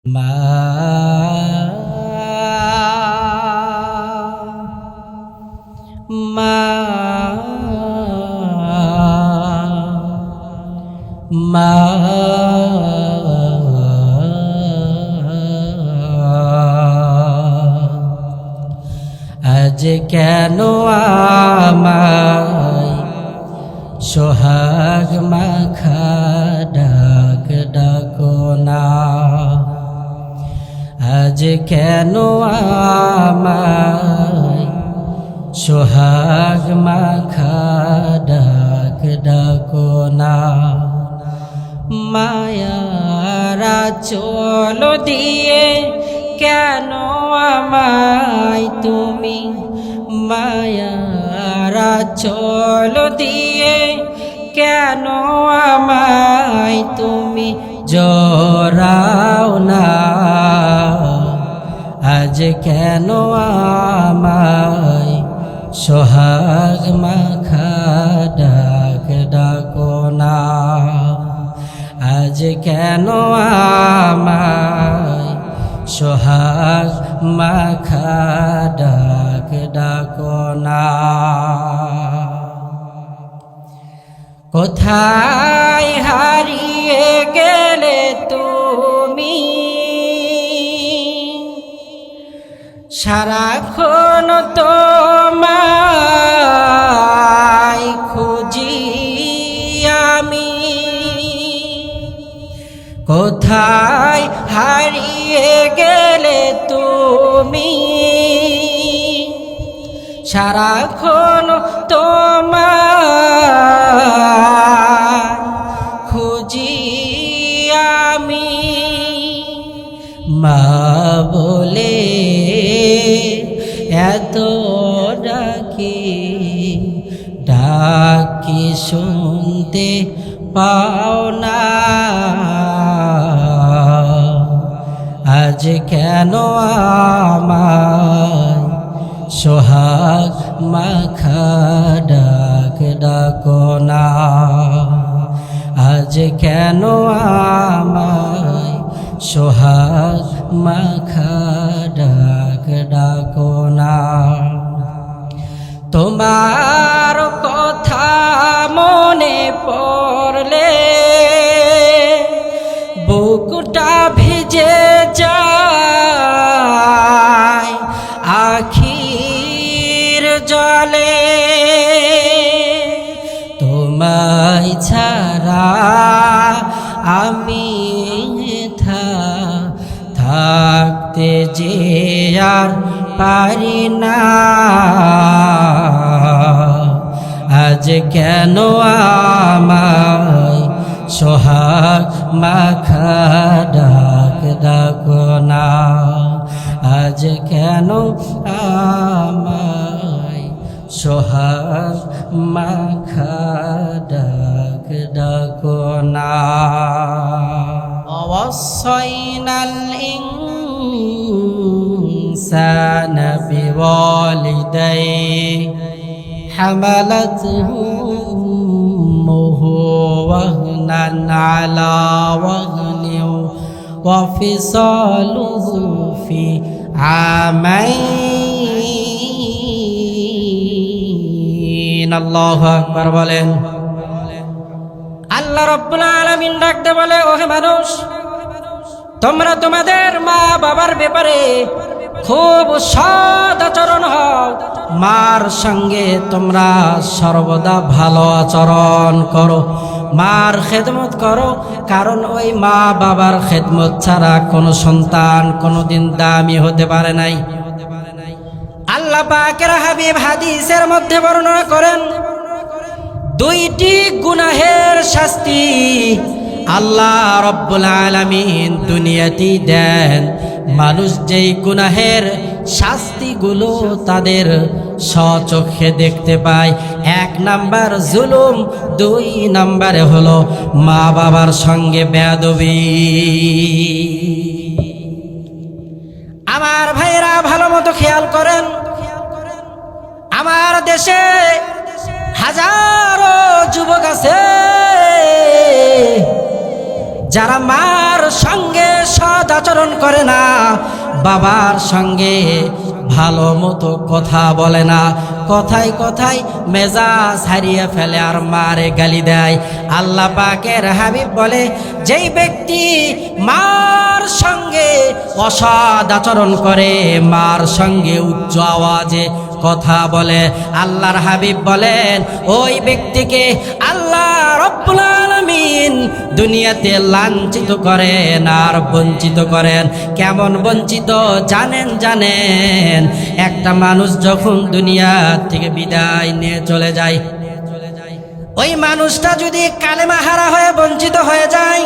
মা মা মা আজ কেন আমায় সোহাগ মাখা ডাক ডাকো না, আজ কেন আমায় সোহাগ মাখা ডাক ডাকো না। মায়ারা চলো দিয়ে কেন আমায় তুমি, মায়ারা চলো দিয়ে কেন আমায় তুমি জড়াও না, আজ কেন আমায় সোহাগ মাখা ডাক ডাকো না, আজ কেন আমায় সোহাগ মাখা ডাক ডাকো না। কোথায় হারিয়ে গেলে তুমি, সারাক্ষণ তোমায় খুঁজি আমি, কোথায় হারিয়ে গেলে তুমি, সারাক্ষণ তোমায় খুঁজি আমি। মা বলে এত ডাকি, ডাকি শুনতে পাও না, আজ কেন আমায় সোহাগ মাখা ডাক ডাকো না, আজ কেন আমায় সোহাগ মাখা ডাক ডাকো না। তোমার কথা মনে পড়লে বুকটা ভিজে যায় আখির জলে, তোমায় ছাড়া আমি থাকতে যে আর পারি না, আজ কেন আমায় সোহাগ মাখা ডাক ডাকো না, আজ কেন আমায় সোহাগ মাখা ডাক ডাকো না। ওয়াসাইনাল ইনসানা বিওয়ালিদাইহি হামালাতহু উম্মুহু ওয়াহনান আলা ওয়াহনিন ওয়া ফিসালুহু ফি আমাইন। আল্লাহু আকবার বলেন। আল্লাহ রাব্বুল আলামিন ডাকতে বলে, ওহে মানুষ, তোমরা তোমাদের মা বাবার ব্যাপারে খুব সৎ আচরণ হও, মার সঙ্গে তোমরা সর্বদা ভালো আচরণ করো, মার খেদমত করো, কারণ ওই মা বাবার খেদমত ছাড়া কোনো সন্তান কোনোদিন দামি হতে পারে নাই। আল্লাহ পাকের হাবিব হাদিসের মধ্যে বর্ণনা করেন, দুইটি গুনাহের শাস্তি আল্লাহ রব্বুল আলামিন দুনিয়াতেই দেন। মানুষ যেই গুনাহের শাস্তিগুলো তাদের স্বচক্ষে দেখতে পায়, 1 নাম্বার জুলুম, 2 নাম্বারে হলো মা বাবার সঙ্গে বেয়াদবি। আমার ভাইরা ভালো মতো খেয়াল করেন, আমার দেশে হাজারো যুবক আছে যারা মার সঙ্গে সৎ আচরণ করে না, বাবার সঙ্গে ভালো মতো কথা বলে না, কথায় কথায় মেজাজ হারিয়ে ফেলে আর মারে গালি দেয়, আল্লাহ পাকের হাবিব বলে যেই ব্যক্তি মার সঙ্গে অসৎ আচরণ করে, মার সঙ্গে উচ্চ আওয়াজে কথা বলে, আল্লাহর হাবিব বলেন ওই ব্যক্তিকে আল্লাহ রব্বুল আলামিন দুনিয়াতে লাঞ্ছিত করেন আর বঞ্চিত করেন। কেমন বঞ্চিত জানেন? একটা মানুষ যখন দুনিয়া থেকে বিদায় নিয়ে চলে যায়, ওই মানুষটা যদি কালেমা হারা হয়ে বঞ্চিত হয়ে যায়,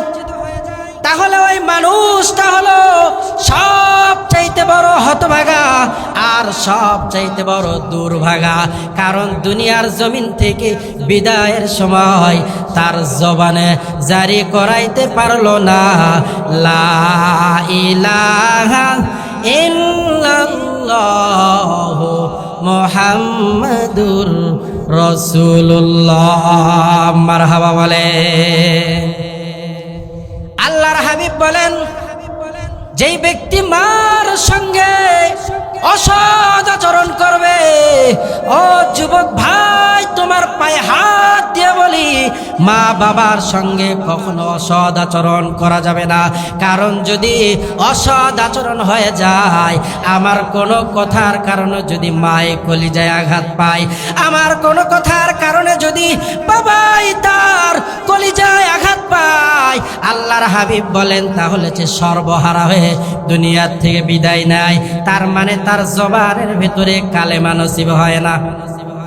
তাহলে ওই মানুষটা হলো সবচাইতে বড় হতভাগা আর সবচাইতে বড় দুর্ভাগা। কারণ দুনিয়ার জমিন থেকে বিদায়ের সময় তার জবানে জারি করাইতে পারলো না লা ইলাহা ইল্লাল্লাহু মুহাম্মাদুর রাসূলুল্লাহ। মারহাবা বলে। আল্লাহর হাবিব বলেন যেই ব্যক্তি মার সঙ্গে অসৎ আচরণ করবে, ও যুবক ভাই তোমার পায়ে হাত দিয়ে বলি, মা বাবার সঙ্গে কখনো অসৎ আচরণ করা যাবে না। কারণ যদি অসৎ আচরণ হয়ে যায়, আমার কোনো কথার কারণে যদি মায়ে কলিজায় আঘাত পায়, আমার কোনো কথার কারণে যদি বাবাই তার কলিজায় আঘাত পায়, আল্লাহর হাবিব বলেন তাহলে যে সর্বহারা হয়ে দুনিয়ার থেকে বিদায় নেয়। তার মানে তার জবানের ভিতরে কালেমা নসিব হয় না।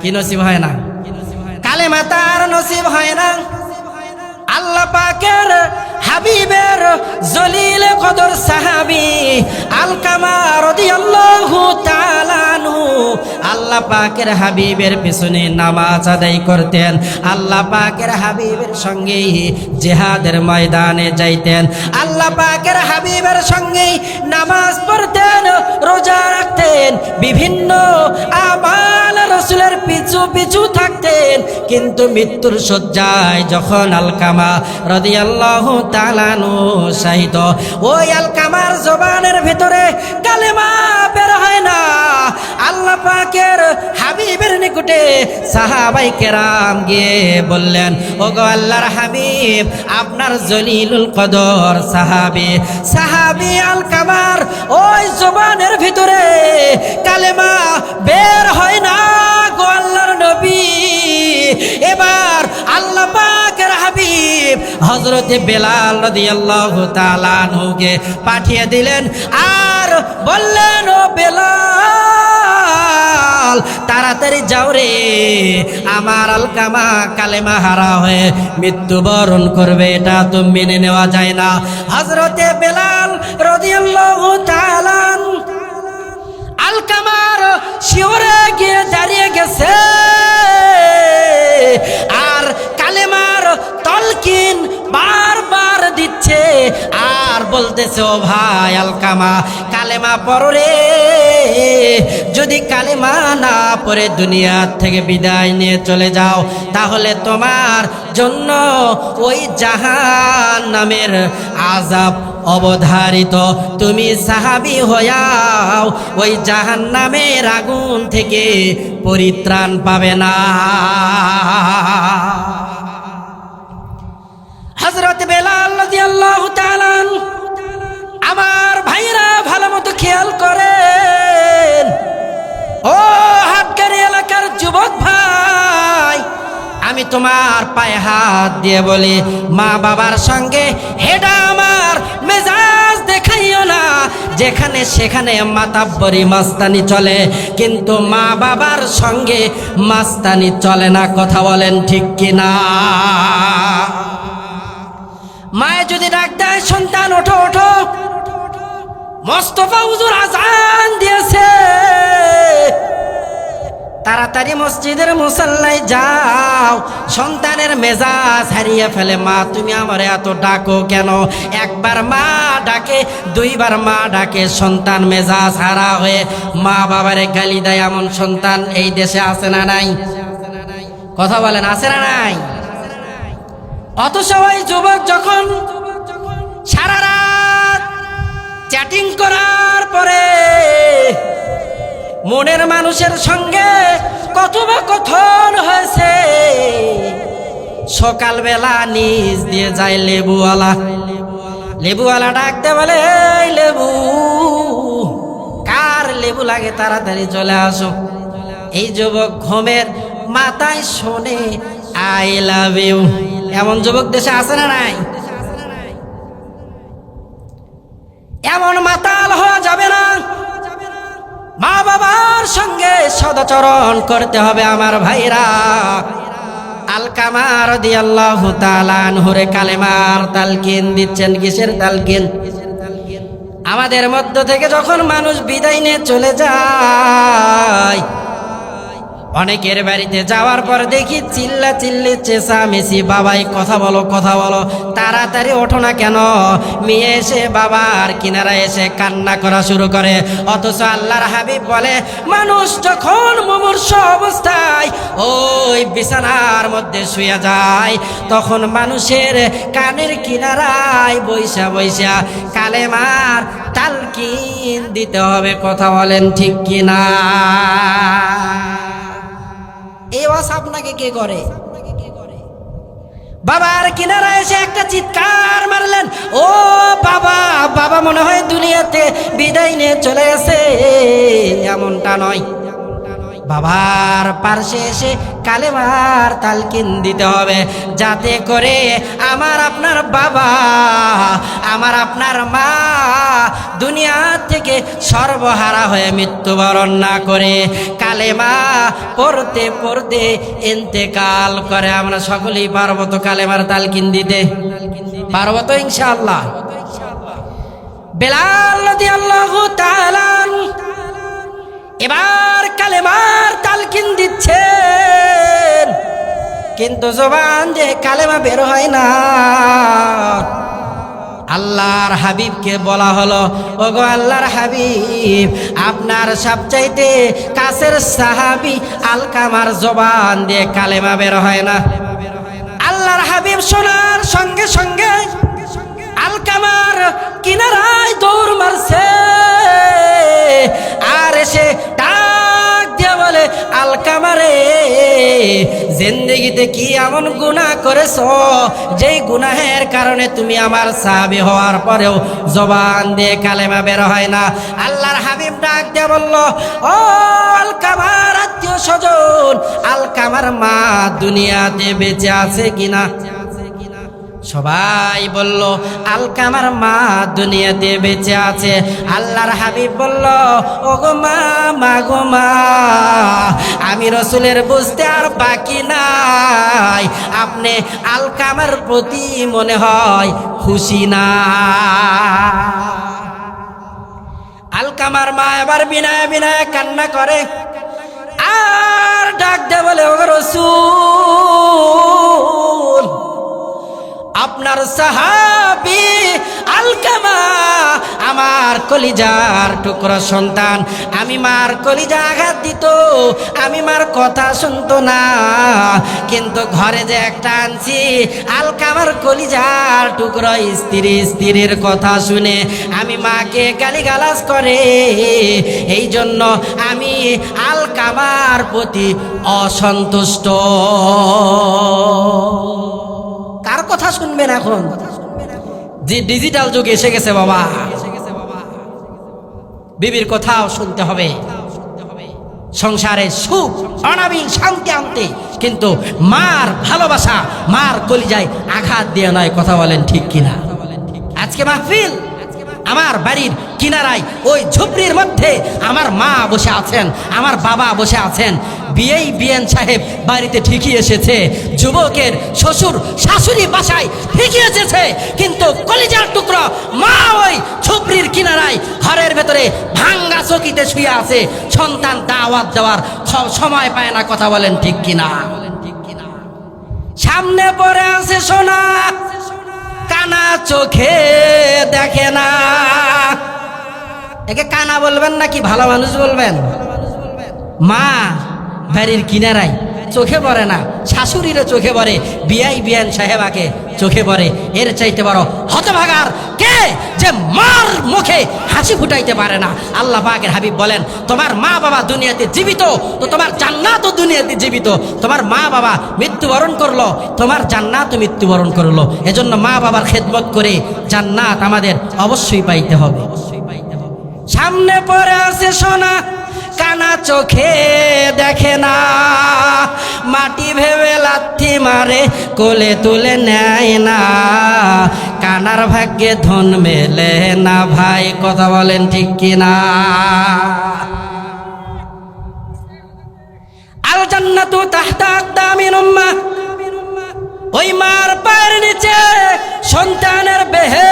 কি নসিব হয় না? কালেমা তার নসিব হয় না। আল্লাহ পাকের হাবিবের জলিল কদর সাহাবী আলকামা রাদিয়াল্লাহু তাআলা আনহু আল্লাহ পাকের হাবিবের পিছনে নামাজ আদায় করতেন, আল্লাহ পাকের হাবিবের সঙ্গে জিহাদের ময়দানে যাইতেন, আল্লাহ পাকের হাবিবের সঙ্গে নামাজ পড়তেন, রোজা রাখতেন, বিভিন্ন আমাল রাসূলের পিছু পিছু থাকতেন। কিন্তু মৃত্যুর শয্যায় যখন আলকামা রাদিয়াল্লাহু তাআলা আনহু শাহিদ, ওই আলকামার জবানের ভিতরে কালেমা বের হয় না। আল্লাহ পাকের হাবিবের নিকটে সাহাবায়ে কেরাম গিয়ে বললেন, ওগো আল্লাহর হাবিব, আপনার জলিলুল কদর সাহাবী আলকামার ওই জবানের ভিতরে কালেমা বের হয় না গো আল্লাহর নবী। এবার আল্লাহ পাকের হাবিব হযরতে বেলাল রাদিয়াল্লাহু তাআলা আনহুকে পাঠিয়ে দিলেন আর বললেন, ও বেলাল তাড়াতাড়ি যাও রে, আমার আলকামা কালেমা হারা হয়ে মৃত্যুবরণ করবে, এটা তো মেনে নেওয়া যায় না। হযরতে বেলাল রাদিয়াল্লাহু তাআলা আলকামার শিওরে গিয়ে দাঁড়িয়ে গেছে আর কালেমার তলকিন বারবার দিচ্ছে আর বলতেছে, ও ভাই আলকামা কালেমা পড়ো রে, যদি কালেমা না পড়ে দুনিয়া থেকে বিদায় নিয়ে চলে যাও, তাহলে তোমার জন্য ওই জাহান্নামের আযাব অবধারিত। তুমি সাহাবী হয়াও ওই জাহান্নামের আগুন থেকে পরিত্রাণ পাবে না। হযরত বেলাল রাদিয়াল্লাহু তাআলা, আমার ভাইরা ভালো মতো খেয়াল করেন, ও হাটগাড়ি এলাকার যুবক ভাই, আমি তোমার পায়ে হাত দিয়ে বলি, মা বাবার সঙ্গে হেডা আমার মেজাজ দেখাইও না। যেখানে সেখানে মাতাব্বরি মাস্তানি চলে, কিন্তু মা বাবার সঙ্গে মাস্তানি চলে না। কথা বলেন ঠিক কিনা? মায়ে যদি ডাক দেয়, সন্তান ওঠো ওঠো, মোস্তফা হুজুর আজান দিয়েছে, তাড়াতাড়ি মসজিদের মুসাল্লায় যাও। সন্তানের মেজাজ হারিয়ে ফেলে, মা তুমি আমারে এত ডাকো কেন? একবার মা ডাকে, দুইবার মা ডাকে, সন্তান মেজাজ হারা হয়ে মা বাবারে গালি দেয়। এমন সন্তান এই দেশে আছে না নাই? কথা বলেন, আছে না নাই? অথচ ওই যুবক যখন সারা রাত চ্যাটিং করার পরে মনের মানুষের সঙ্গে কথোপকথন হয়েছে। সকালবেলা নিজ দিয়ে যায় লেবুওয়ালা। লেবুওয়ালা ডাকতে বলে, এই লেবু, কার লেবু লাগে তাড়াতাড়ি চলে আসো। এই যুবক ঘুমের মাথায় শোনে আই লাভ ইউ। এমন যুবক দেশে আছে না নাই? এমন মাতাল হওয়া যাবে না। মা বাবার সঙ্গে সদাচরণ করতে হবে আমার ভাইরা। আলকামা রাদিয়াল্লাহু তাআলা আনহুরে কালেমার তালকিন দিচ্ছেন। কিসের তালকিন? আমাদের মধ্য থেকে যখন মানুষ বিদায় নিয়ে চলে যায়, অনেকের বাড়িতে যাওয়ার পর দেখি চিল্লা চিল্লি চেঁচামেচি, বাবাই কথা বলো কথা বলো, তাড়াতাড়ি ওঠো না কেন। মেয়ে এসে বাবার কিনারায় এসে কান্না করা শুরু করে। অথচ আল্লাহর হাবিব বলে, মানুষ যখন মুমূর্ষ অবস্থায় ওই বিছানার মধ্যে শুয়ে যায়, তখন মানুষের কানের কিনারায় বৈশা বৈশা কালেমার তালকিন দিতে হবে। কথা বলেন ঠিক কিনা? এই ওয়াজ আপনাকে কে করে? বাবার কিনারা এসে একটা চিৎকার মারলেন, ও বাবা, বাবা মনে হয় দুনিয়াতে বিদায় নিয়ে চলে গেছে। এমনটা নয়, বাবার পাশে এসে কালেমার তালকিন দিতে হবে, যাতে করে আমার আপনার বাবা, আমার আপনার মা দুনিয়া থেকে সর্বহারা হয়ে মৃত্যুবরণ না করে কালেমা পড়তে পড়তে ইন্তেকাল করে। আমরা সকলেই পারবো তো কালেমার তালকিন দিতে? পারবো তো ইনশাআল্লাহ? বেলাল রাদিয়াল্লাহু তাআলা এবার কালেমার তালকিন দিচ্ছেন, কিন্তু জবান যে কালেমা বের হয় না। আল্লাহর হাবিবকে বলা হলো, ওগো আল্লাহর হাবিব, আপনার সবচাইতে কাছের সাহাবী আলকামার জবান দিয়ে কালেমা বের হয় না। আল্লাহর হাবিব শোনার সঙ্গে সঙ্গে আলকামার কিনারায় দৌড় মারছে, আর এসে ডাক দিয়ে বলে, আলকামারে, জিন্দেগিতে কি এমন গুনাহ করেছো যেই গুনাহের কারণে তুমি আমার সাহাবী হওয়ার পরেও জবান দিয়ে কালেমা বের হয় না? আল্লাহর হাবিব ডাক দিয়ে বলল, ও আলকামার আত্মীয় স্বজন, আলকামার মা দুনিয়াতে বেঁচে আছে কিনা? সবাই বলল, আলকামার মা দুনিয়াতে বেঁচে আছে। আল্লাহর হাবিব বলল, ও গো মা, মা গো মা, আমি রসুলের বুঝতে আর বাকি নাই, আপনি আলকামার প্রতি মনে হয় খুশি না। আলকামার মা এবার বিনায় বিনায় কান্না করে, আর ডাক দে বলে, ও রসূল, আপনার সাহাবী আলকামা আমার কলিজার টুকরা সন্তান। আমি মার কলিজা আঘাত দিত, আমি মার কথা শুনতো না, কিন্তু ঘরে যে একটা আনছি আলকামার কলিজার টুকরা স্ত্রীর কথা শুনে আমি মাকে গালিগালাজ করে। এই জন্য আমি আলকামার প্রতি অসন্তুষ্ট। কার কথা শুনবেন এখন? যে ডিজিটাল যুগ এসে গেছে বাবা, বিবির কথাও শুনতে হবে সংসারে সুখ অনাবিল শান্তি আনতে, কিন্তু মার ভালোবাসা, মার কলিজায় আঘাত দিয়ে নয়। কথা বলেন ঠিক কিনা? আজকে মাহফিল আমার বাড়ির কিনারায় ওই ঝুপড়ির মধ্যে আমার মা বসে আছেন, আমার বাবা বসে আছেন। বিএন সাহেব বাড়িতে ঠিকই এসেছে, যুবকের শ্বশুর শাশুড়ি বাসায় ঠিকই এসেছে, কিন্তু কলিজার টুকরো মা ওই ঝুপড়ির কিনারায় ঘরের ভেতরে ভাঙ্গা চকিতে শুয়ে আছে। সন্তান দাওয়াত দেওয়ার সময় পায় না। কথা বলেন ঠিক কিনা? সামনে পড়ে আছে সোনা, কানা চোখে দেখে না। একে কানা বলবেন নাকি ভালো মানুষ বলবেন? মা বাড়ির কিনারায় চোখে পড়ে না, শাশুড়িরও চোখে পড়ে, বিয়ান সাহেবাকে চোখে পড়ে। এর চাইতে বড় হতভাগার কে যে মার মুখে হাসি ফুটাইতে পারে না। আল্লাহ পাকের হাবিব বলেন, তোমার মা বাবা দুনিয়াতে জীবিত তো তোমার জান্নাতও দুনিয়াতে জীবিত। তোমার মা বাবা মৃত্যুবরণ করলো, তোমার জান্নাতও মৃত্যুবরণ করলো। এজন্য মা বাবার খেদমত করে জান্নাত আমাদের অবশ্যই পাইতে হবে। সামনে পড়ে আছে সোনা, কানা চোখে দেখে না, মাটি ভেবে লাথি মারে কোলে তুলে নেয় না, কানার ভাগ্যে ধন মেলে না ভাই, কথা বলেন ঠিক কিনা? আল জান্নাতু তাহতা আকদামিল উম্মাহ, ওই মার পায়ের নিচে সন্তানের বেহেশত।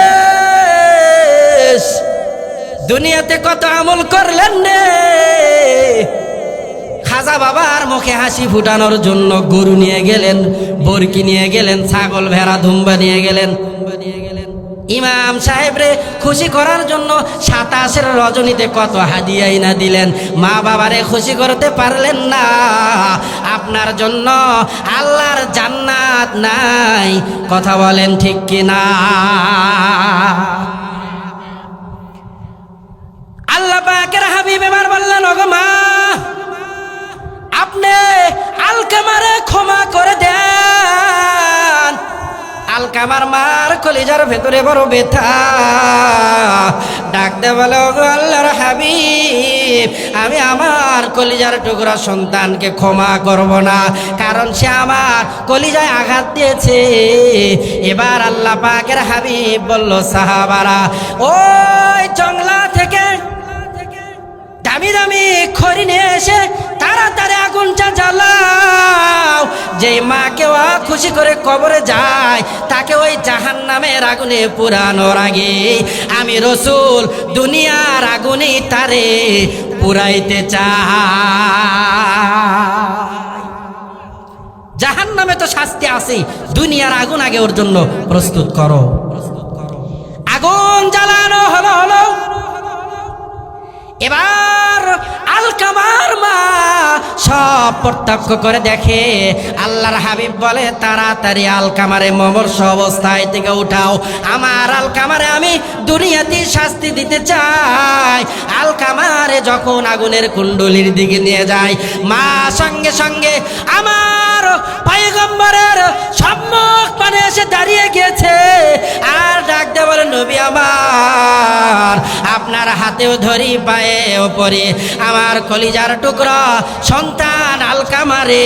দুনিয়াতে কত আমল করলেন রে, খাজা বাবার মুখে হাসি ফুটানোর জন্য গরু নিয়ে গেলেন, বরকি নিয়ে গেলেন, ছাগল ভেড়া দুম্বা নিয়ে গেলেন। ইমাম সাহেবরে খুশি করার জন্য 27 রজনীতে কত হাদিয়াই না দিলেন, মা বাবারে খুশি করতে পারলেন না। আপনার জন্য আল্লাহর জান্নাত নাই, কথা বলেন ঠিক কিনা? আল্লাহ পাকের হাবিব এবার বললেন, ওগো মা, আপনি আলকামারে ক্ষমা করে দেন। আলকামার মার কলিজার ভেতরে বড় ব্যথা, ডাকতে বলে, ওগো আল্লাহর হাবিব, আমি আমার কলিজার টুকরা সন্তানকে ক্ষমা করব না, কারণ সে আমার কলিজায় আঘাত দিয়েছে। এবার আল্লাহ পাকের হাবিব বলল, সাহাবারা, ওই জংলা থেকে দামি দামি খড়ি নিয়ে এসে তাড়াতাড়ি আগুনটা জ্বালাও। যেই মাকে খুশি করে কবরে যায় তাকে ওই জাহান্নামের আগুনে পুরানোর আগে আমি রাসূল দুনিয়ার আগুনে তারে পুরাইতে চাই। জাহান্নামে তো শাস্তি আছে, দুনিয়ার আগুন আগে ওর জন্য প্রস্তুত করো। আগুন জ্বালানো হলো। এবার আলকামার মা সব প্রত্যক্ষ করে দেখে। আল্লাহর হাবিব বলে, তাড়াতাড়ি আলকামারে মমর্ষ অবস্থায় থেকে উঠাও, আমার আলকামারে আমি দুনিয়াতে শাস্তি দিতে চাই। আলকামারে যখন আগুনের কুণ্ডলির দিকে নিয়ে যায়, মা সঙ্গে সঙ্গে আমার পয়গম্বরের সম্মুখ পানে এসে দাঁড়িয়ে গেছে আর ডাক দিয়ে বলে, নবী আমার, আপনার হাতেও ধরি, পায়েও পড়ি, আমার কলিজার টুকরা সন্তান আলকামারে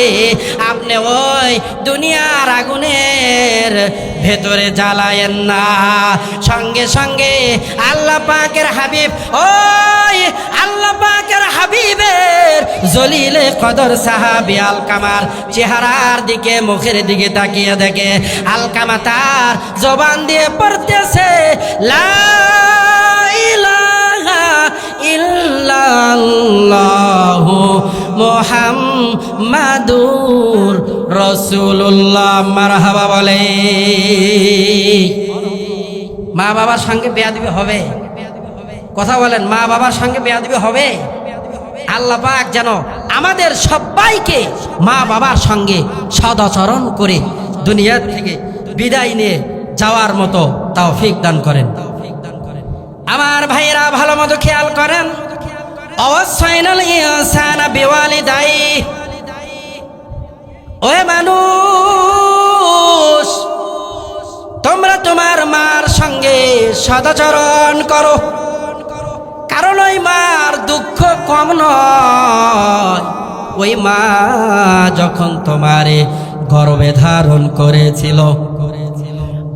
আপনি ওই দুনিয়ার আগুনের ভেতরে জ্বালায়েন না। সঙ্গে সঙ্গে আল্লাহ পাকের হাবিব, ওই আল্লাহ পাকের হাবিবের জলিলে কদর সাহাবী আলকামার চেহারার দিকে, মুখের দিকে তাকিয়ে দেখে আলকামা তার জবান দিয়ে পড়তেছে, লা ইলাহা ইল্লাল্লাহু মুহাম্মাদুর রাসূলুল্লাহ। মারহাবা বলে। মা বাবার সঙ্গে বেয়াদবি হবে, কথা বলেন, মা বাবার সঙ্গে বেয়াদবি হবে। আল্লাহ পাক যেন আমাদের সবাইকে মা বাবার সঙ্গে সদাচরণ করে দুনিয়া থেকে বিদায় নিয়ে যাওয়ার মতো তৌফিক দান করেন। আমার ভাইরা ভালো মতো খেয়াল করেন, অবশ্যইনাল ইনসানা বিওয়ালিদাই, ওহে মানুষ, তোমরা তোমার মার সঙ্গে সদাচরণ করো, কারণ ওই মার দুঃখ কম নয়। ওই মা যখন তোমারে গর্ভে ধারণ করেছিল,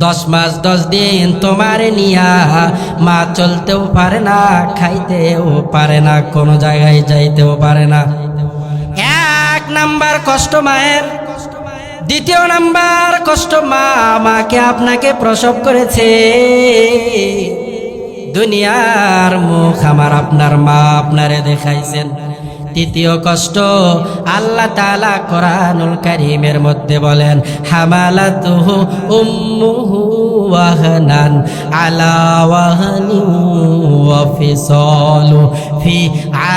10 মাস 10 দিন তোমারে নিয়া মা চলতেও পারে না, খাইতেও পারে না, কোনো জায়গায় যাইতেও পারে না। 1 নাম্বার কষ্ট মায়ের, 2 নাম্বার কষ্ট মা মাকে আপনাকে প্রসব করেছে। দুনিয়ার মুখ আমার আপনার মা আপনারে দেখাইছেন। তৃতীয় কষ্ট আল্লাহ তাআলা কোরআনুল কারীমের মধ্যে বলেন হামালাতুহু উম্মুহু ওয়াহনান আলা ওয়াহনি ওয়া ফিসালু ফি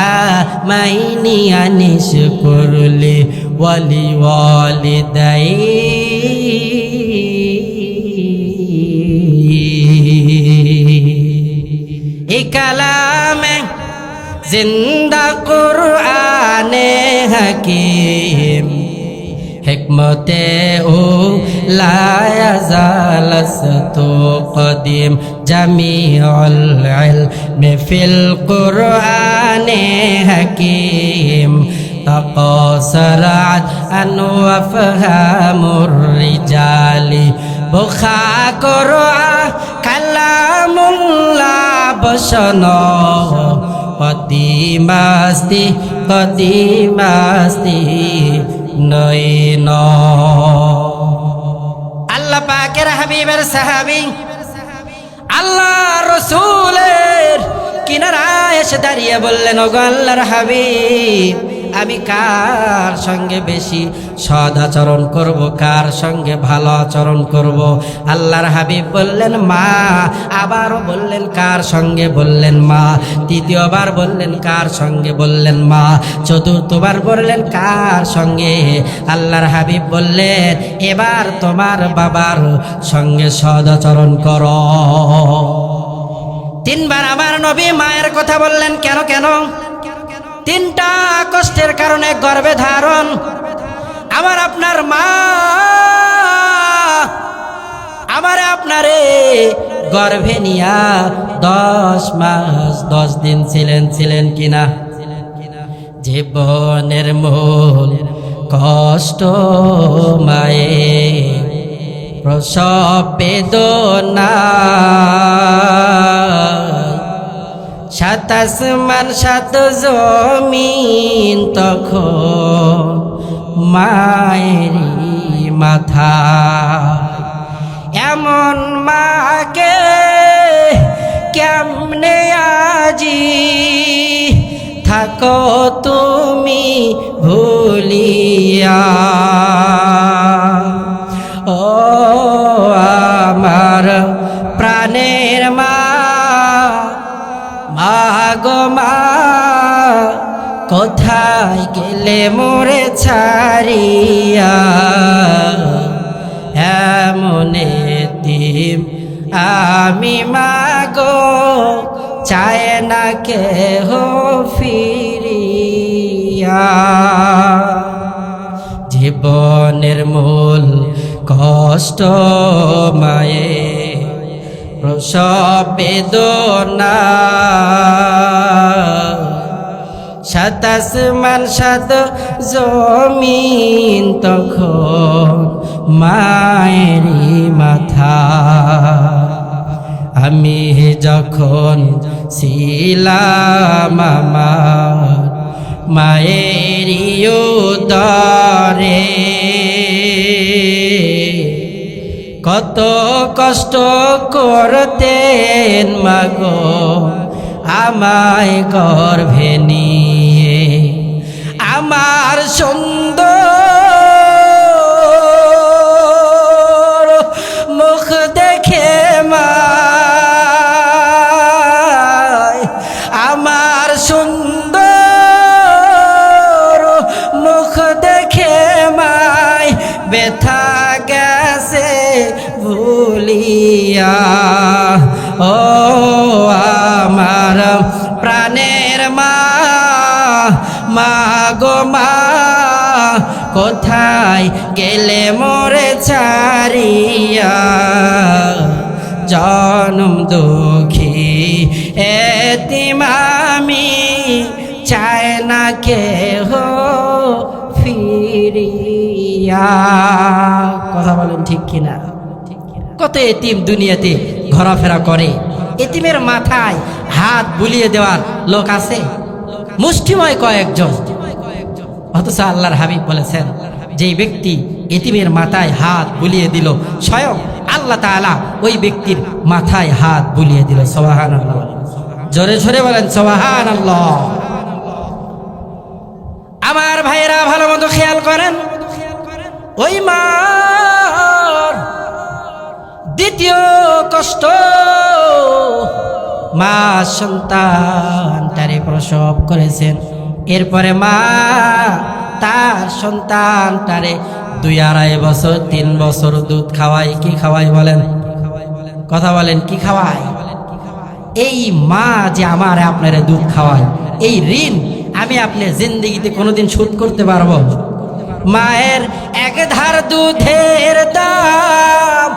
আমাইনি আনিশকুরলি ওয়ালি ওয়ালিদাইহি কালামে জিন্দা কুরআনে হাকিম হিকমতে ও লায়াজালসতু কদিম জামিউল ইলমি ফিল কুরআনে হাকিম তাকাসারাত আনওয়াফহামুর রিজালি বুখা কুরআন কালামুল্লাহ বসনো কদিমাস্তি নয়ন আল্লাহ পাকের হাবিবের সাহাবী আল্লাহ রাসূলের কিনারায় এসে দাঁড়িয়ে বললেন ওগো আল্লাহর হাবিব আমি কার সঙ্গে বেশি সদ আচরণ করব, কার সঙ্গে ভালো আচরণ করব? আল্লাহর হাবিব বললেন মা, আবারও বললেন কার সঙ্গে? বললেন মা। তৃতীয়বার বললেন কার সঙ্গে? বললেন মা। চতুর্থবার বললেন কার সঙ্গে? আল্লাহর হাবিব বললেন এবার তোমার বাবার সঙ্গে সদ আচরণ করো। তিনবার আমার নবী মায়ের কথা বললেন। কেন কেন? তিনটা কষ্টের কারণে গর্ভে ধারণ। আমার আপনার মা আমারে আপনারে গর্ভে নিয়া 10 মাস 10 দিন ছিলেন কিনা? জীবনের মূল কষ্ট মায়ে প্রসব বেদনা, 7 আসমান 7 জমিন তখন মায়েরই মাথা। এমন মাকে কেমনে আজি থাকো তুমি ভুলিয়া? ও আমার প্রাণের মা, মাগো মা কোথায় গেলে মোরে ছাড়িয়া? এমন এতিম আমি মাগো, চায় না কেহ ফিরিয়া। জীবনের মূল কষ্ট মায়ে প্রসব বেদনা, 7 আসমান 7 জমিন তখন মায়েরই মাথা। আমি যখন ছিলাম আমার মায়েরই উদরে, কত কষ্ট করতেন মাগো আমায় গর্ভে নিয়ে। আমার সুন্দর মুখ দেখে মায়, আমার সুন্দর মুখ দেখে মায় ব্যথা গেছে ভুলিয়া। ও আমার প্রাণের মা, মাগো মা কোথায় গেলে মোরে ছাড়িয়া? জনম দুঃখী এতিম আমি, চায় না কেহ ফিরিয়া। কথা বলেন ঠিক কিনা? কত এতিম দুনিয়াতে ঘোরাফেরা করে, এতিমের মাথায় হাত বুলিয়ে দেওয়ার লোক আছে মুষ্টিময় কয়েকজন। অথচ আল্লাহর হাবিব বলেছেন যেই ব্যক্তি এতিমের মাথায় হাত বুলিয়ে দিল, স্বয়ং আল্লাহ তাআলা ওই ব্যক্তির মাথায় হাত বুলিয়ে দিল। সুবহানাল্লাহ, জোরে জোরে বলেন সুবহানাল্লাহ। ওই মার দ্বিতীয় কষ্ট, মা সন্তানটারে প্রসব করেছেন। এরপরে মা তার সন্তানটারে 2-2.5 বছর 3 বছর দুধ খাওয়ায়। কি খাওয়াই বলেন? কথা বলেন, কি খাওয়ায়? এই মা যে আমার আপনারা দুধ খাওয়ায়, এই ঋণ আমি আপনি জিন্দেগিতে কোনোদিন শোধ করতে পারবো? মায়ের এক ধার দুধের দাম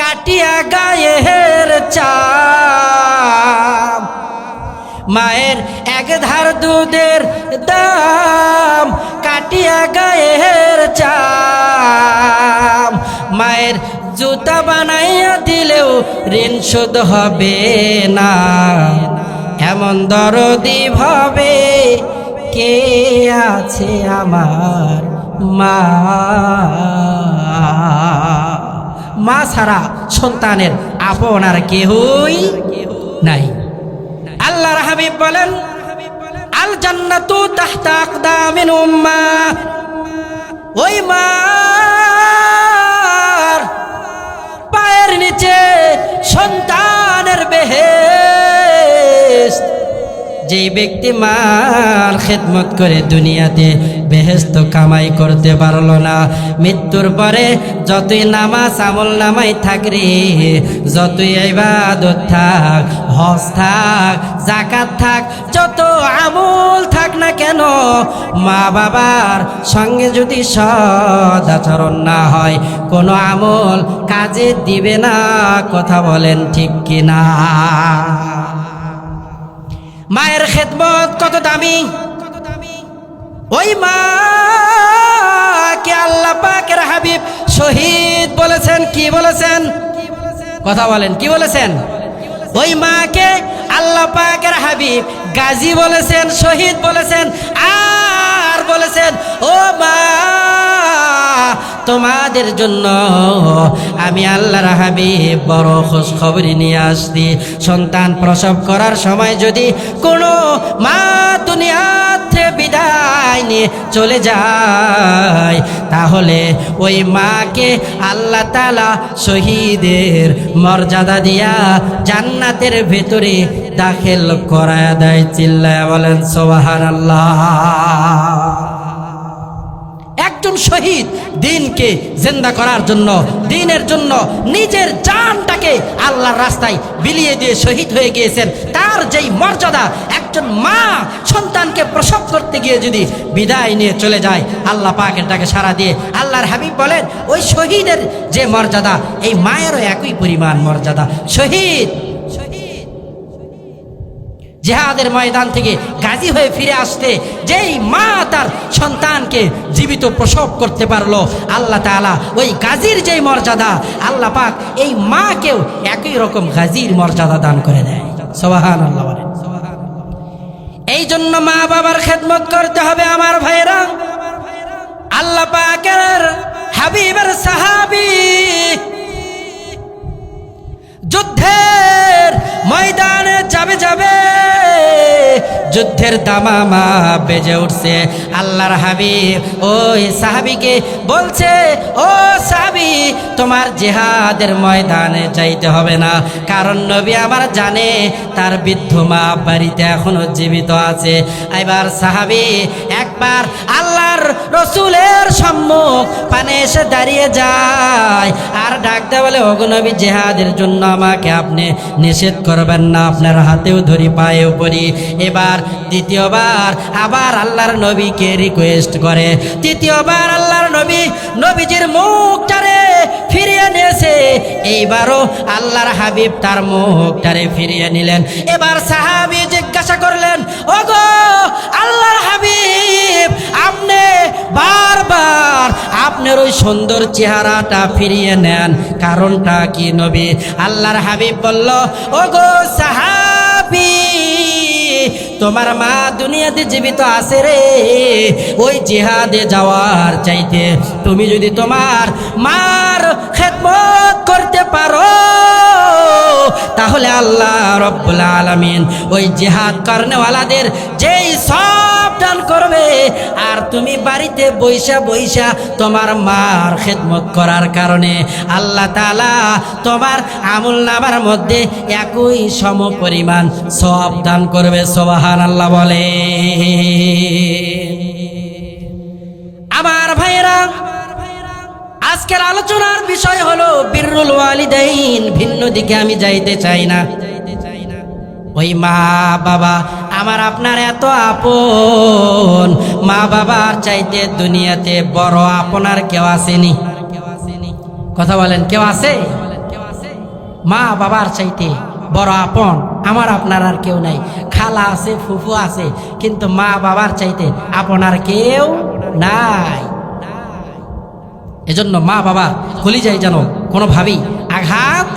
কাটিয়া গায়ের চাম, মায়ের এক ধার দুধের দাম কাটিয়া গায়ের চাম, মায়ের জুতা বানাইয়া দিলেও ঋণ শোধ হবে না। এমন দরদি ভাবে কে আছে আমার মা? মা ছাড়া সন্তানের আপন আর কেহই নাই। আল্লাহর হাবিব বলেন, আল জান্নাতু তাহতা আকদামিল উম্মাহ। ওই মার পায়ের নিচে সন্তানের বেহেশত। যেই ব্যক্তি মার খেদমত করে দুনিয়াতে বেহেশত কামাই করতে পারলো না, মৃত্যুর পরে যতই নামাজ আমল নামাই থাক রে, যতই ইবাদত থাক, হজ থাক, যাকাত থাক, যত আমল থাক না কেন, মা বাবার সঙ্গে যদি সৎ আচরণ না হয়, কোনো আমল কাজে দিবে না। কথা বলেন ঠিক কিনা? মায়ের খেদমত কত দামি! ওই মাকে আল্লাহ পাকের হাবিব শহীদ বলেছেন। কি বলেছেন? কথা বলেন, কি বলেছেন? ওই মাকে আল্লাহ পাকের হাবিব গাজী বলেছেন, শহীদ বলেছেন, আর বলেছেন, ও মা, তোমাদের জন্য আমি আল্লাহর হাবিব বড় খোঁজখবরি নিয়ে আসছি। সন্তান প্রসব করার সময় যদি কোনো মা দুনিয়াতে বিদায় নিয়ে চলে যায়, তাহলে ওই মাকে আল্লাহ তাআলা শহীদের মর্যাদা দিয়া জান্নাতের ভেতরে দাখিল করায়া দেয়। চিল্লায়া বলেন সুবহানাল্লাহ। একজন শহীদ দিনকে জিন্দা করার জন্য, দিনের জন্য নিজের জানটাকে আল্লাহর রাস্তায় বিলিয়ে দিয়ে শহীদ হয়ে গিয়েছেন। তার যেই মর্যাদা, একজন মা সন্তানকে প্রসব করতে গিয়ে যদি বিদায় নিয়ে চলে যায়, আল্লাহ পাকের ডাকে সাড়া দিয়ে আল্লাহর হাবিব বলেন, ওই শহীদের যে মর্যাদা, এই মায়েরও একই পরিমাণ মর্যাদা। শহীদ জিহাদের ময়দান থেকে গাজী হয়ে ফিরে আসতে যেই মা তার সন্তানকে জীবিত প্রসব করতে পারলো, আল্লাহ তাআলা ওই গাজীর যেই মর্যাদা, আল্লাহ পাক এই মাকেও একই রকম গাজীর মর্যাদা দান করে দেয়। সুবহানাল্লাহ বলেন। এই জন্য মা বাবার খেদমত করতে হবে আমার ভাইরা। আল্লাহ পাকের হাবিবের সাহাবী যুদ্ধের ময়দানে যাবে, যুদ্ধের দামামা বেজে উঠছে। আল্লাহর হাবিব ওই সাহাবীকে বলছে, ও সাহাবী, তোমার জিহাদের ময়দানে যাইতে হবে না, কারণ নবী আমার জানে তার বৃদ্ধ মা বাড়িতে এখনো জীবিত আছে। এবার সাহাবী একবার আল্লাহর রসুলের সম্মুখ পানে এসে দাঁড়িয়ে যায় আর ডাকতে বলে, ওগো নবী, জিহাদের জন্য আমাকে আপনি নিষেধ করবেন না, আপনার হাতেও ধরি, পায়েও পড়ি। এবার দ্বিতীয়বার আবার আল্লাহর নবীকে রিকোয়েস্ট করে। তৃতীয়বার আল্লাহর নবীজির মুখটারে ফিরিয়ে নিয়েছে। এইবারও আল্লাহর হাবিব তার মুখটারে ফিরিয়ে নিলেন। এবার সাহাবী জিজ্ঞাসা করলেন, ওগো আল্লাহর হাবিব, আপনি বারবার আপনার ওই সুন্দর চেহারাটা ফিরিয়ে নেন, কারণটা কি নবী? আল্লাহর হাবিব বলল, ওগো সাহাবী, তোমার মা দুনিয়াতে জীবিত আছে রে। ওই জিহাদে যাওয়ার চাইতে তুমি যদি তোমার মার খেদমত করতে পারো, তাহলে আল্লাহ রব্বুল আলামিন ওই জিহাদ করনেওয়ালাদের যেই সব দান করবে, আর তুমি বাড়িতে বইসা বইসা তোমার মার খেদমত করার কারণে আল্লাহ তাআলা তোমার আমলনামার মধ্যে একই সম পরিমাণ সওয়াব দান করবে। সুবহানাল্লাহ বলে। আমার ভাইয়েরা, আজকের আলোচনার বিষয় হলো বিররুল ওয়ালিদাইন। ভিন্ন দিকে আমি যাইতে চাই না। ওই মা বাবা আমার আপনার এত আপন, মা বাবার চাইতে দুনিয়াতে বড় আপনার কেউ আসেনি? কথা বলেন, কেউ আছে? মা বাবার চাইতে বড় আপন আমার আপনার আর কেউ নাই। খালা আছে, ফুফু আছে, কিন্তু মা বাবার চাইতে আপনার কেউ নাই। এজন্য মা বাবার কলিজায় যেন কোনোভাবেই আঘাত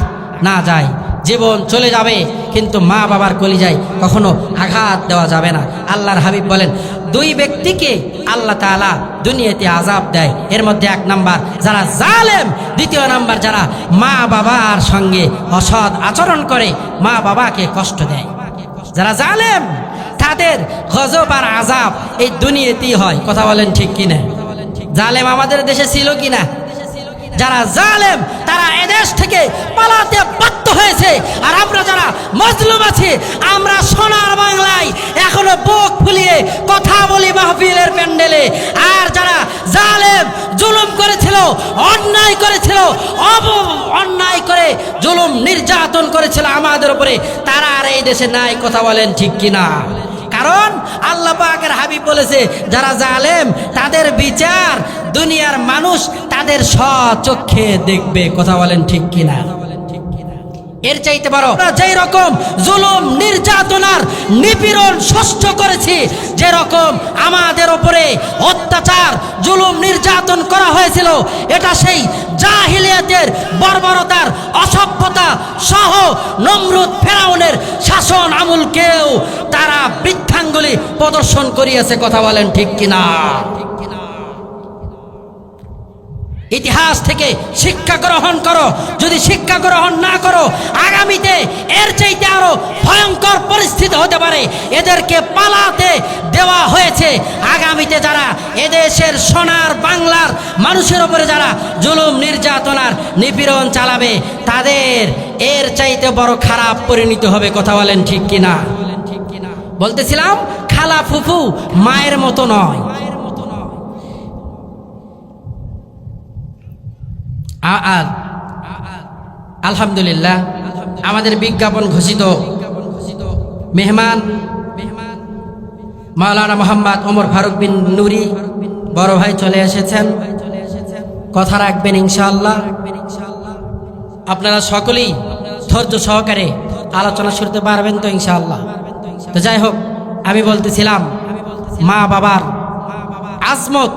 না যায়। জীবন চলে যাবে, কিন্তু মা বাবার কলিজায় কখনো আঘাত দেওয়া যাবে না। আল্লাহর হাবিব বলেন, দুই ব্যক্তিকে আল্লাহ তাআলা দুনিয়াতে আযাব দেয়। এর মধ্যে এক নাম্বার যারা জালেম, দ্বিতীয় নাম্বার যারা মা বাবার সঙ্গে অসৎ আচরণ করে, মা বাবাকে কষ্ট দেয়। যারা জালেম তাদের গজব আর আযাব এই দুনিয়াতেই হয়। কথা বলেন ঠিক কিনা? জালেম আমাদের দেশে ছিল কিনা? যারা জালেম তারা এদেশ থেকে পালাতে বাধ্য হয়েছে, আর আমরা যারা মজলুম আছি আমরা সোনার বাংলায় এখনো বুক ফুলিয়ে কথা বলি মাহফিলের প্যান্ডেলে। আর যারা জালেম জুলুম করেছিল, অন্যায় করেছিল, অন্যায় করে জুলুম নির্যাতন করেছিল আমাদের উপরে, তারা আর এই দেশে নাই। কথা বলেন ঠিক কিনা? কারণ আল্লাহ পাকের হাবিব বলেছে, যারা জালেম তাদের বিচার দুনিয়ার মানুষ তাদের স্বচক্ষে দেখবে। কথা বলেন ঠিক কিনা? এর চাইতে বড় যেই রকম জুলুম নির্যাতনার নিপীড়ন সহ্য করেছি, যে রকম আমাদের উপরে অত্যাচার জুলুম নির্যাতন করা হয়েছিল, এটা সেই জাহিলিয়াতের বর্বরতার অসভ্যতা সহ নমরুদ ফেরাউনের শাসন আমলকেও তারা বৃদ্ধাঙ্গুলি প্রদর্শন করিয়েছে। কথা বলেন ঠিক কিনা? ইতিহাস থেকে শিক্ষা গ্রহণ করো। যদি শিক্ষা গ্রহণ না করো, আগামীতে এর চাইতে আরো ভয়ঙ্কর পরিস্থিতি হতে পারে। এদেরকে পালাতে দেওয়া হয়েছে। আগামীতে যারা এদেশের সোনার বাংলার মানুষের উপরে যারা জুলুম নির্যাতনার নিপীড়ন চালাবে, তাদের এর চাইতে বড় খারাপ পরিণতি হবে। কথা বলেন ঠিক কিনা? বলতেছিলাম, খালা ফুফু মায়ের মতো নয়। আলহামদুলিল্লাহ, আমাদের বিজ্ঞাপন ঘোষিত মেহমান মাওলানা মোহাম্মদ ওমর ফারুক বিন নুরি বড় ভাই চলে এসেছেন। কথা রাখবেন ইনশাআল্লাহ। আপনারা সকলেই ধৈর্য সহকারে আলোচনা শুনতে পারবেন তো ইনশাআল্লাহ? তো যাই হোক, আমি বলতেছিলাম মা বাবার আজমত,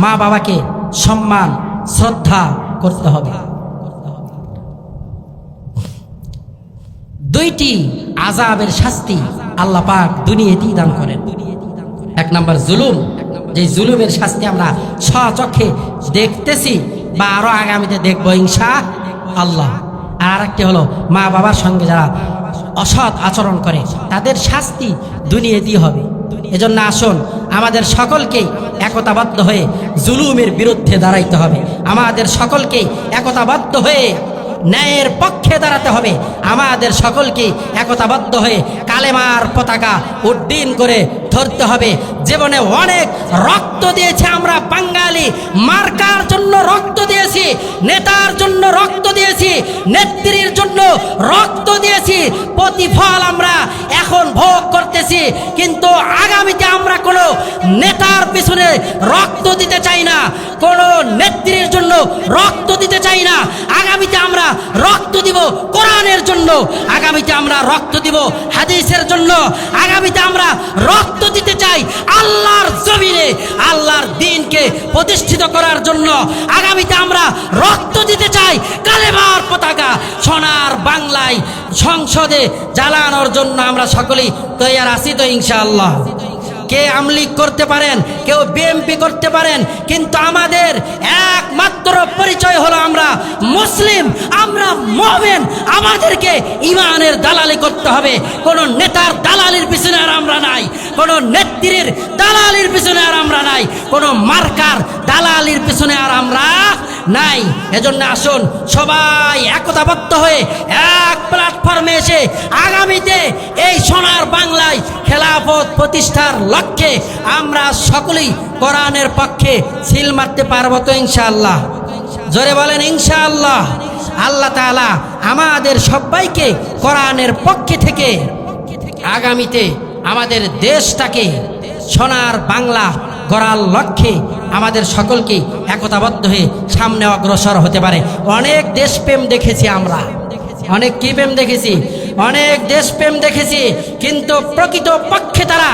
মা বাবাকে সম্মান শ্রদ্ধা করতে হবে। দুইটি আযাবের শাস্তি আল্লাহ পাক দুনিয়াতেই দান করেন। এক নাম্বার জুলুম, যে জুলুমের শাস্তি আমরা স্বচক্ষে দেখতেছি বা আরো আগামীতে দেখবো ইনশাআল্লাহ। আর আরেকটি হলো মা বাবার সঙ্গে যারা অসৎ আচরণ করে, তাদের শাস্তি দুনিয়াতেই হবে। এজন্য আসুন আমাদের সকলকেই একতাবদ্ধ হয়ে জুলুমের বিরুদ্ধে দাঁড়াইতে হবে। আমাদের সকলকেই একতাবদ্ধ হয়ে ন্যায়ের পক্ষে দাঁড়াতে হবে। আমাদের সকলকে একতাবদ্ধ হয়ে কালেমার পতাকা উড্ডীন করে ধরতে হবে। জীবনে অনেক রক্ত দিয়েছি আমরা বাঙালি, মার্কার জন্য রক্ত দিয়েছি, নেতার জন্য রক্ত দিয়েছি, নেত্রীর জন্য রক্ত দিয়েছি। প্রতিফল আমরা এখন ভোগ করতেছি। কিন্তু আগামীতে আমরা কোনো নেতার পিছনে রক্ত দিতে চাই না, কোনো নেত্রীর জন্য রক্ত দিতে চাই না। আগামীতে আমরা রক্ত দিব কোরআনের জন্য, আগামীতে আমরা রক্ত দিব হাদিসের জন্য, আগামীতে আমরা রক্ত দিতে চাই আল্লাহর জমিনে আল্লাহর দ্বীনকে প্রতিষ্ঠিত করার জন্য। আগামীতে আমরা রক্ত দিতে চাই কালেমার পতাকা সোনার বাংলায় সংসদে জ্বালানোর জন্য। আমরা সকলেই তৈয়ার আছি তো ইনশাআল্লাহ? কে আমলিগ করতে পারেন, কেউ বিএমপি করতে পারেন, কিন্তু আমাদের একমাত্র পরিচয় হলো আমরা মুসলিম, আমরা মুমিন। আমাদেরকে ইমানের দালালি করতে হবে, কোন নেতার দালালির পিছনে আর আমরা নাই। কোনো নেত্রীর দালালির পিছনে আর আমরা নাই, কোনো মার্কার দালালির পিছনে আর আমরা নাই। এজন্য আসুন সবাই একতাবদ্ধ হয়ে এক প্ল্যাটফর্মে এসে আগামীতে এই সোনার বাংলায় খেলাফত প্রতিষ্ঠার লক্ষ্যে আমরা সকলেই কোরআনের পক্ষে সিল মারতে পারবো তো ইনশাআল্লাহ? জোরে বলেন ইনশাআল্লাহ। আল্লাহ তাআলা আমাদের সবাইকে কোরআনের পক্ষে থেকে আগামীতে আমাদের দেশটাকে সোনার বাংলা গড়ার লক্ষ্যে আমাদের সকলকে একতাবদ্ধ হয়ে সামনে অগ্রসর হতে পারে। অনেক দেশপ্রেম দেখেছি আমরা, অনেক কি প্রেম দেখেছি, অনেক দেশপ্রেম দেখেছি, কিন্তু প্রকৃত পক্ষে তারা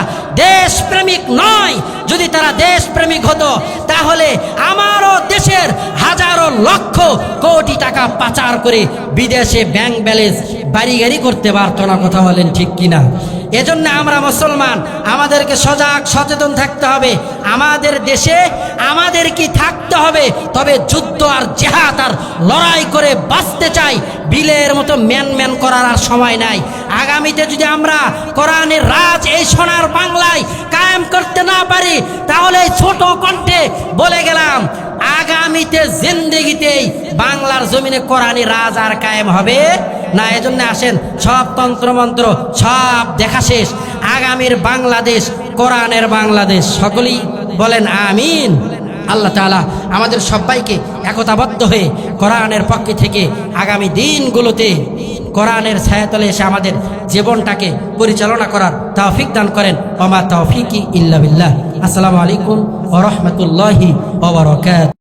দেশপ্রেমিক নয়। যদি তারা দেশপ্রেমিক হতো তাহলে আমারও দেশের হাজারো লক্ষ কোটি টাকা পাচার করে বিদেশে ব্যাংক ব্যালেন্স বাড়ি গাড়ি করতে পারতো না। কথা বলেন ঠিক কিনা? এজন্য আমরা মুসলমান, আমাদেরকে সজাগ সচেতন থাকতে হবে। আমাদের দেশে আমাদের কি থাকতে হবে, তবে যুদ্ধ আর জেহাদ আর লড়াই করে বাঁচতে চাই। বিলের মতো ম্যান করার আর সময় নাই। আগামীতে যদি আমরা কোরআনের রাজ এই সোনার বাংলায় কায়েম করতে না পারি, তাহলে ছোট কণ্ঠে বলে গেলাম আগামীতে জিন্দেগিতেই বাংলার জমিনে কোরআনী রাজ আর কায়েম হবে না। এজন্য আসেন সব তন্ত্রমন্ত্র সব দেখা শেষ, আগামীর বাংলাদেশ কোরআনের বাংলাদেশ। সকলেই বলেন আমিন। আল্লাহ তাআলা আমাদের সবাইকে একতাবদ্ধ হয়ে কোরআনের পক্ষে থেকে আগামী দিনগুলোতে কোরআনের ছায়াতলে এসে আমাদের জীবনটাকে পরিচালনা করার তৌফিক দান করেন। ওমা তৌফিকি ইল্লা বিল্লাহ। আসসালামু আলাইকুম ওয়া রাহমাতুল্লাহি ওয়া বারাকাতুহু।